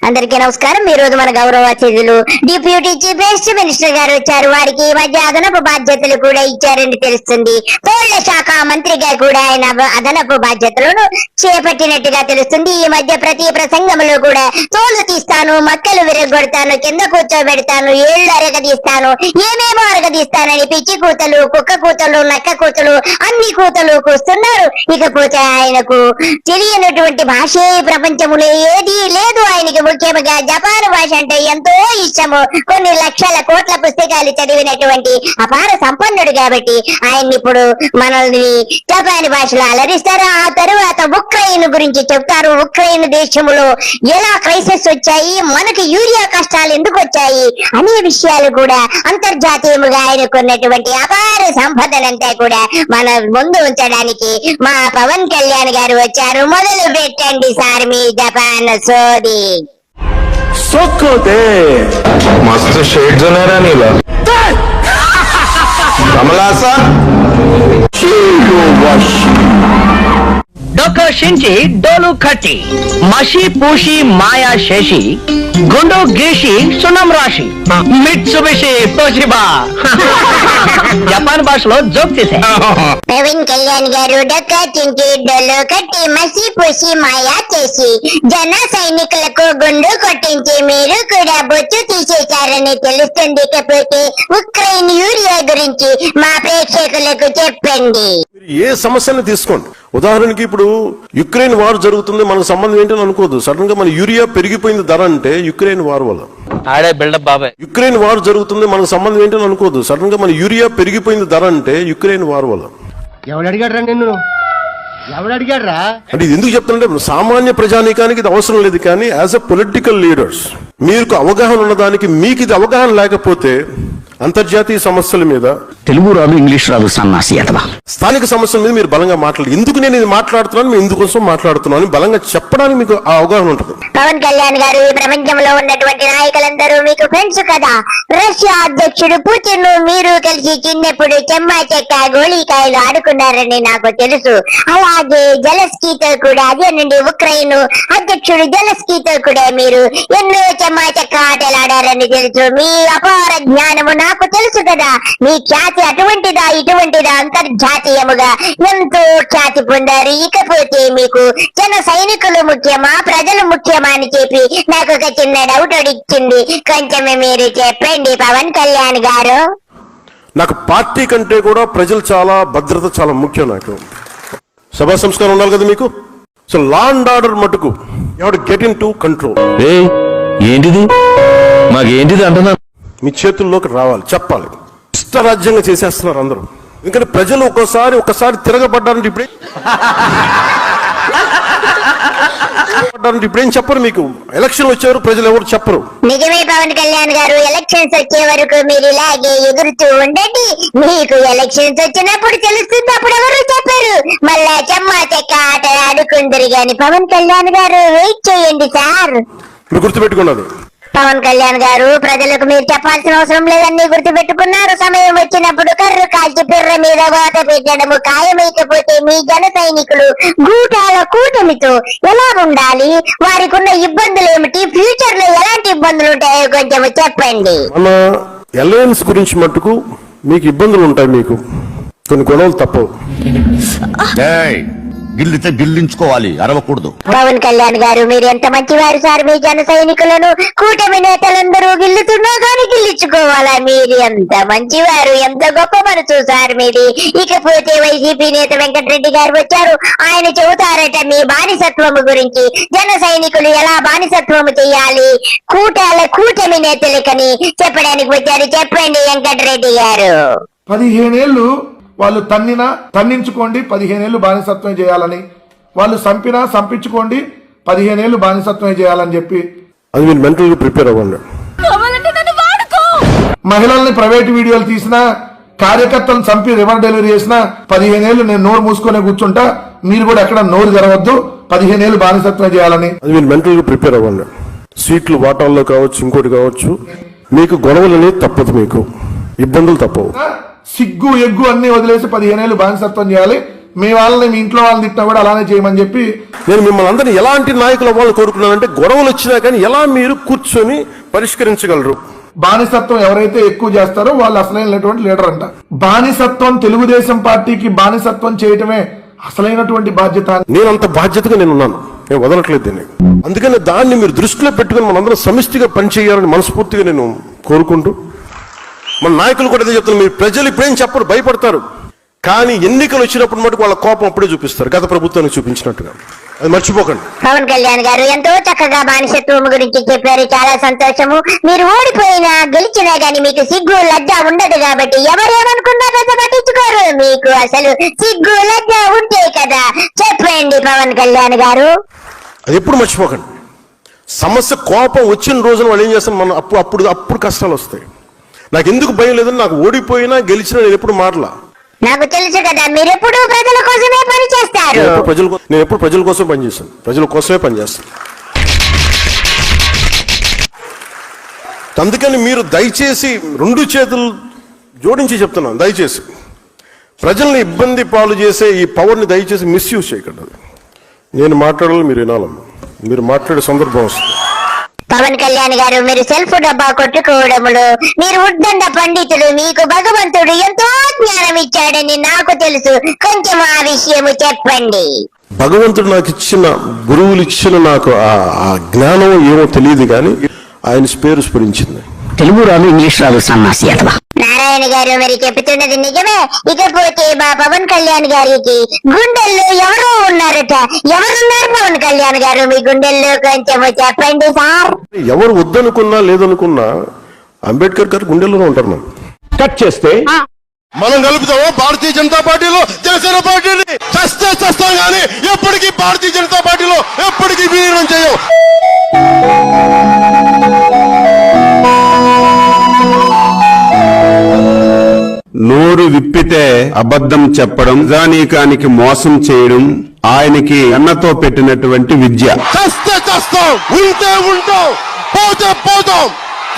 అందరికీ నమస్కారం. ఈ రోజు మన గౌరవ అతిథులు డిప్యూటీ చీఫ్ మినిస్టర్ గారు వచ్చారు. వారికి ఈ మధ్య అదనపు బాధ్యతలు కూడా ఇచ్చారని తెలుస్తుంది. తోళ్ల శాఖ మంత్రిగా కూడా ఆయన అదనపు బాధ్యతలను చేపట్టినట్టుగా తెలుస్తుంది. ఈ మధ్య ప్రతి ప్రసంగంలో కూడా తోలు తీస్తాను, మక్కలు విరగొడతాను, కింద కూర్చోబెడతాను, ఏళ్లు అరగదీస్తాను, ఏమేమో అరగదీస్తానని పిచ్చి కూతలు, కుక్క కూతలు, నక్క కూతలు, అన్ని కూతలు కూస్తున్నారు. ఇకపోతే ఆయనకు తెలియనటువంటి భాషే ప్రపంచములో ఏదీ లేదు. ఆయనకి ముఖ్యంగా జపాన్ భాష అంటే ఎంతో ఇష్టము. కొన్ని లక్షల కోట్ల పుస్తకాలు చదివినటువంటి అపార సంపన్నుడు కాబట్టి ఆయన్ని ఇప్పుడు మనల్ని జపాన్ భాషలో అలరిస్తారు. ఆ తరువాత ఉక్రెయిన్ గురించి చెప్తారు. ఉక్రెయిన్ దేశంలో ఎలా క్రైసిస్ వచ్చాయి, మనకి యూరియా కష్టాలు ఎందుకు వచ్చాయి అనే విషయాలు కూడా అంతర్జాతీయముగా ఆయనకున్నటువంటి అపార సంపదనంతా కూడా మన ముందు ఉంచడానికి మా పవన్ కళ్యాణ్ గారు వచ్చారు. మొదలు పెట్టండి సార్ మీ జపాన్ సోది. सोखोते मस्त शेड्स होणार नीला कमला असा డొక్క షించి డోలు ఖట్టి మషి పూషి మాయా శేషి గుండు గీషి సున్నం రాశి మిట్సుబిషి తోషిబా జపాన్ భాషలో జోక్ చేసే పవన్ కళ్యాణ్ గారు డొక్క చించి డొల్లు కట్టి మసి పూసి మాయా చేసి జన సైనికులకు గుండు కొట్టించి మీరు కూడా బొచ్చు తీసేశారని తెలుస్తుంది. ఇకపోతే ఉక్రెయిన్ యూరియా గురించి మా ప్రేక్షకులకు చెప్పండి. ఏ సమస్యను తీసుకోండి. ఉదాహరణకి ఇప్పుడు యుక్రెయిన్ వార్ జరుగుతుంది, మనకు సంబంధం ఏంటని అనుకోదు. సడన్ గా మన యూరియా పెరిగిపోయింది ధర అంటే యుక్రెయిన్ వార్ వల్ల. ఆడే బిల్డప్ బాబాయ్. యుక్రెయిన్ వార్ జరుగుతుంది, మనకు సంబంధం ఏంటని అనుకోదు. సడన్ గా మన యూరియా పెరిగిపోయింది ధర అంటే యుక్రెయిన్ వార్ వల్ల. ఎవడు అడిగాడ్రా నిన్ను? ఎవడు అడిగాడ్రా? అంటే ఇది ఎందుకు చెప్తానంటే సామాన్య ప్రజానీకానికి ఇది అవసరం లేదు, కానీ యాజ్ అ పొలిటికల్ లీడర్స్ మీకు అవగాహన ఉన్నదానికి మీకు ఇది అవగాహన లేకపోతే అంతర్జాతీయ సమస్యల మీద తెలుగు రాదు, ఇంగ్లీష్ రాదు, సన్నాసి అతవా స్థానిక సమస్యల మీద మీరు బలంగా మాట్లాడాలి. ఎందుకు నేను ఇది మాట్లాడుతున్నాను, మేము ఎందుకోసం మాట్లాడుతున్నాను బలంగా చెప్పడానికి మీకు ఆ అవగాహన ఉంటుంది. పవన్ కళ్యాణ్ గారు ఈ ప్రపంచంలో ఉన్నటువంటి నాయకులందరూ మీకు ఫ్రెండ్స్ కదా. రష్యా అధ్యక్షుడు పుతిన్ మీరు కలిసి చిన్నప్పుడు చెమ్మా చెక్క గోళీకాయలు ఆడుకున్నారని నాకు తెలుసు. అలాగే జెలెన్స్కీతో కూడా, అదేనండి ఉక్రెయిన్ అధ్యక్షుడు జెలెన్స్కీతో కూడా మీరు ఎన్నో చెమ్మా చెక్క ఆటలు ఆడారని తెలుసు. మీ అపార జ్ఞానము నాకు తెలుసు కదా. మీ ఖ్యాతి అటువంటిదా ఇటువంటిదా అంతర్జాతీయముగా ఎంతో ఖ్యాతి పొందారు. ఇకపోతే మీకు జన సైనికులు ముఖ్యమా, ప్రజలు ముఖ్యమా అని చెప్పి నాకు ఒక చిన్న డౌట్ అడిగింది. కొంచెం మీరు చెప్పండి పవన్ కళ్యాణ్ గారు. నాకు పార్టీ కంటే కూడా ప్రజలు చాలా, భద్రత చాలా ముఖ్యం. నాకు సభా సంస్కారం ఉండాలి కదా మీకు. సో లా అండ్ ఆర్డర్ మటుకు you get in to control. ఏంటిది మాకేంటిది అంటున్నా, మీ చేతుల్లోకి రావాలి, చెప్పాలి. ఇష్టరాజ్యంగా చేసేస్తున్నారు అందరూ. ఎందుకంటే ప్రజలు ఒక్కసారి తిరగబడ్డారంటే ఇప్పుడేం చెప్పరు. మీకు ఎలక్షన్ వచ్చారు, ప్రజలు ఎవరు చెప్పరు. నిజమే పవన్ కళ్యాణ్ గారు, ఎలక్షన్స్ వచ్చే వరకు మీరు ఇలాగే ఎగురుతూ ఉండండి. మీకు ఎలక్షన్స్ వచ్చినప్పుడు తెలుస్తుంది, అప్పుడు ఎవరు చెప్పారు. మళ్ళా చెమ్మా చెక్క ఆట ఆడుకుందరు గాని పవన్ కళ్యాణ్ గారు వెయిట్ చేయండి సార్. మీరు గుర్తుపెట్టుకున్నది పవన్ కళ్యాణ్ గారు, ప్రజలకు మీరు చెప్పాల్సిన అవసరం లేదని గుర్తుపెట్టుకున్నారు. సమయం వచ్చినప్పుడు కర్రు కాల్చి పిర్ర మీద వాత పెట్టడము ఖాయమైకపోతే మీ జన సైనికులు గూటాల కూటమితో ఎలా ఉండాలి, వారికి ఉన్న ఇబ్బందులు ఏమిటి, ఫ్యూచర్ లో ఎలాంటి ఇబ్బందులు ఉంటాయో కొంచెం చెప్పండి. మన అలయన్స్ గురించి మట్టుకు మీకు ఇబ్బందులు ఉంటాయి, మీకు కొన్ని గొడవలు తప్పవు. గిల్లితే గిల్లించుకోవాలి, అరవకూడదు. పవన్ కళ్యాణ్ గారు, మీరు ఎంత మంచివారు సార్. మీ జన సైనికులను కూటమి నేతలందరూ గిల్లుతున్నా కానీ గిల్లించుకోవాలా. మీరు ఎంత మంచివారు, ఎంత గొప్ప మనసు సార్ మీది. ఇకపోతే వైసీపీ నేత వెంకటరెడ్డి గారు వచ్చారు. ఆయన చెబుతారట మీ బానిసత్వము గురించి. జన సైనికులు ఎలా బానిసత్వము చేయాలి కూటమి నేతలకని చెప్పడానికి వచ్చారు. చెప్పండి వెంకటరెడ్డి గారు. 15 ఏళ్ళు వాళ్ళు తన్నించుకోండి, 15 ఏళ్ళు బానిసత్వం చేయాలని, వాళ్ళు సంపించుకోండి, 15 ఏళ్ళు బానిసత్వం చేయాలని చెప్పి అది మీరు మెంటల్ గా ప్రిపేర్ అవ్వండి. మహిళల్ని ప్రైవేట్ వీడియోలు తీసినా, కార్యకర్తలను చంపి రివర్ డెలివరీ చేసినా 15 ఏళ్ళు నేను నోరు మూసుకొని కూర్చుంటా, మీరు కూడా ఎక్కడ నోరు జరగద్దు, 15 ఏళ్ళు బానిసత్వం చేయాలని. అది మీరు మెంటల్ గా ప్రిపేర్ అవ్వండి. సీట్లు వాటాల్లో కావచ్చు, ఇంకోటి కావచ్చు, మీకు గొడవలని తప్పదు, మీకు ఇబ్బందులు తప్పవు. సిగ్గు ఎగ్గు అన్ని వదిలేసి 15 ఏళ్ళు బానిసత్వం చేయాలి. మీ వాళ్ళని, మీ ఇంట్లో వాళ్ళని తిట్టినా కూడా అలానే చేయమని చెప్పి నేను మిమ్మల్ని అందరినీ ఎలాంటి నాయకులు అవ్వాలని కోరుకున్నానంటే, గొడవలు వచ్చినా కానీ ఎలా మీరు కూర్చొని పరిష్కరించగలరు. బానిసత్వం ఎవరైతే ఎక్కువ చేస్తారో వాళ్ళు అసలైనటువంటి లీడర్ అంట. బానిసత్వం తెలుగుదేశం పార్టీకి బానిసత్వం చేయటమే అసలైనటువంటి బాధ్యత. నేను అంత బాధ్యతగా నేను ఉన్నాను, నేను వదలట్లేదు దీన్ని. అందుకని దాన్ని మీరు దృష్టిలో పెట్టుకుని మనందరం సమిష్టిగా పనిచేయాలని మనస్ఫూర్తిగా నేను కోరుకుంటూ, మన నాయకులు కూడా అదే చెప్తున్నారు. మీరు ప్రజలు ఇప్పుడేం చెప్పరు, భయపడతారు, కానీ ఎన్నికలు వచ్చినప్పుడు మటుకు వాళ్ళ కోపం అప్పుడే చూపిస్తారు, గత ప్రభుత్వానికి చూపించినట్టుగా. అది మర్చిపోకండి. పవన్ కళ్యాణ్ గారు ఎంతో చక్కగా బానిసత్వం గురించి చెప్పారు, చాలా సంతోషము. మీరు ఓడిపోయినా గెలిచినా గానీ మీకు సిగ్గు లజ్జ ఉండదు కాబట్టి ఎవరేమనుకున్నా పెద్ద పట్టించుకోరు. మీకు అసలు సిగ్గు లజ్జ ఉంటే కదా చెప్పండి పవన్ కళ్యాణ్ గారు. అది ఎప్పుడు మర్చిపోకండి. సమస్య కోపం వచ్చిన రోజున వాళ్ళు ఏం చేస్తాను, మనం అప్పుడు కష్టాలు వస్తాయి. నాకు ఎందుకు భయం లేదని, నాకు ఓడిపోయినా గెలిచినా నేను ఎప్పుడు మారలా. నాకు తెలుసు కదా మీరు ఎప్పుడు ప్రజల కోసమే పని చేస్తారు. నేను ఎప్పుడు ప్రజల కోసం పనిచేస్తాను, ప్రజల కోసమే పనిచేస్తాను. అందుకని మీరు దయచేసి 2 చేతులు జోడించి చెప్తున్నాను, దయచేసి ప్రజల్ని ఇబ్బంది పాలు చేసే ఈ పవర్ని దయచేసి మిస్యూజ్ చేయకండి. నేను మాట్లాడాలి, మీరు వినాలమ్మా. మీరు మాట్లాడే సందర్భం వస్తుంది. పవన్ కళ్యాణ్ గారు మీరు సెల్ఫ్ డబ్బా కొట్టుకోవడములు, మీరు ఉద్దండ పండితులు, మీకు భగవంతుడు ఎంతో జ్ఞానం ఇచ్చాడని నాకు తెలుసు. కొంచెం ఆ విషయము చెప్పండి. భగవంతుడు నాకు ఇచ్చిన, గురువులు ఇచ్చిన నాకు ఆ జ్ఞానం ఏమో తెలియదు, కానీ ఆయన పేరు స్ఫురించింది. తెలుగు రాదు, ఇంగ్లీష్ రాదు, సన్నాసి అట్లా. నారాయణ గారు మరి చెప్తున్నది నిజమే. ఇకపోతే మా పవన్ కళ్యాణ్ గారికి గుండెల్లో ఎవరో ఉన్నారట. ఎవరున్నారు పవన్ కళ్యాణ్ గారు మీ గుండెల్లో? కొంచెం చెప్పండి సార్. ఎవరు వద్దనుకున్నా లేదనుకున్నా అంబేద్కర్ గారు గుండెల్లోనే ఉంటారు. మనం కట్ చేస్తే మనం కలుపుతాము భారతీయ జనతా పార్టీలో జనసేన పార్టీని. చస్తాం కానీ ఎప్పటికీ భారతీయ జనతా పార్టీలో ఎప్పటికీ విలీనం చేయం. నోరు విప్పితే అబద్ధం చెప్పడం, ప్రజానీకానికి మోసం చేయడం ఆయనకి అన్నతో పెట్టినటువంటి విద్య. చస్తాం, ఉంటే ఉంటాం, పోతే పోతాం,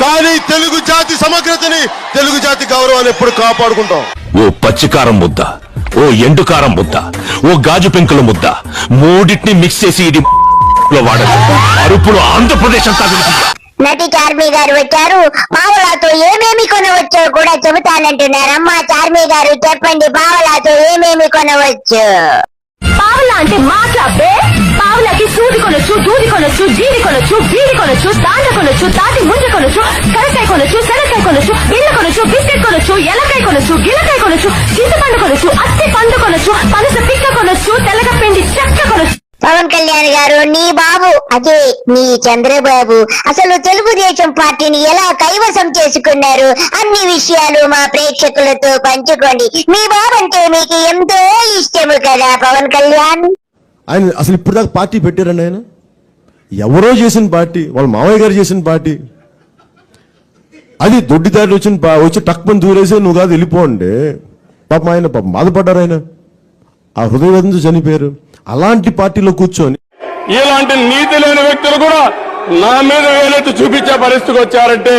కానీ తెలుగు జాతి సమగ్రతని, తెలుగు జాతి గౌరవాన్ని ఎప్పుడు కాపాడుకుంటాం. ఓ పచ్చికారం ముద్ద, ఓ ఎండుకారం ముద్ద, ఓ గాజు పెంకుల ముద్ద, మూడింటిని మిక్స్ చేసి ఇది వాడదు. అరుపులు ఆంధ్రప్రదేశ్ అంతా వినిపించాలి. నటి చార్మి గారు వచ్చారు. పావలాతో ఏమేమి కొనవచ్చో కూడా చెబుతానంటున్నారు. అమ్మా చార్మి గారు చెప్పండి, పావలాతో ఏమేమి కొనవచ్చు? పావలా అంటే మాట్లాడే. పావలాకి సూది కొనొచ్చు, దూది కొనొచ్చు, జీడి కొనొచ్చు, బీడి కొనొచ్చు, తాండ కొనొచ్చు, తాటి ముంజ కొనొచ్చు, కరకాయ కొనొచ్చు, శనక్కాయ కొనొచ్చు, బిళ్ళ కొనొచ్చు, బిస్కెట్ కొనొచ్చు, ఎలకాయ కొనొచ్చు, గిలకాయ కొనొచ్చు, చింతపండు కొనొచ్చు, అత్తి పండు కొనొచ్చు, పనస పిక్క కొనొచ్చు, తెల్లగపిండి చెక్క కొనొచ్చు. పవన్ కళ్యాణ్ గారు నీ బాబు అదే నీ చంద్రబాబు అసలు తెలుగుదేశం పార్టీని ఎలా కైవసం చేసుకున్నారు అన్ని విషయాలు మా ప్రేక్షకులతో పంచుకోండి. మీ బాబు అంటే మీకు ఎంతో ఇష్టము కదా పవన్ కళ్యాణ్. ఆయన అసలు ఇప్పుడు దాకా పార్టీ పెట్టారండి. ఆయన ఎవరో చేసిన పార్టీ, వాళ్ళ మావయ్య గారు చేసిన పార్టీ. అది దొడ్డిదారి వచ్చి టక్మని దూరేసి నువ్వు కాదు వెళ్ళిపోండి. పాపం ఆయన బాధపడ్డారు, ఆయన ఆ హృదయవేదంతో చనిపోయారు. అలాంటి పార్టీలో కూర్చొని ఇలాంటి నీతి లేని వ్యక్తులు కూడా నా మీద వేలెత్తి చూపించే పరిస్థితికి వచ్చారంటే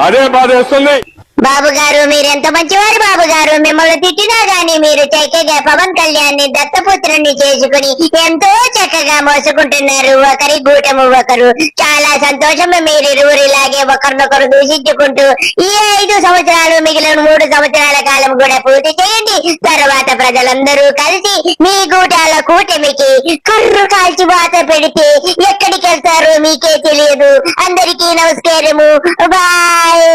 అదే బాధ వేస్తుంది. బాబు గారు మీరెంత మంచివారు బాబు గారు. మిమ్మల్ని తిట్టినా గానీ మీరు చక్కగా పవన్ కళ్యాణ్ ని దత్తపుత్రుణ్ణి చేసుకుని ఎంతో చక్కగా మోసుకుంటున్నారు. ఒకరి గూటము ఒకరు. చాలా సంతోషం. మీరిరువురు ఇలాగే ఒకరినొకరు దూషించుకుంటూ ఈ 5 సంవత్సరాలు మిగిలిన 3 సంవత్సరాల కాలం కూడా పూర్తి చేయండి. తర్వాత ప్రజలందరూ కలిసి మీ గూటాల కూటమికి కర్రు కాల్చి వాత పెడితే ఎక్కడికి వెళ్తారో మీకే తెలియదు. అందరికీ నమస్కారము. బాయ్.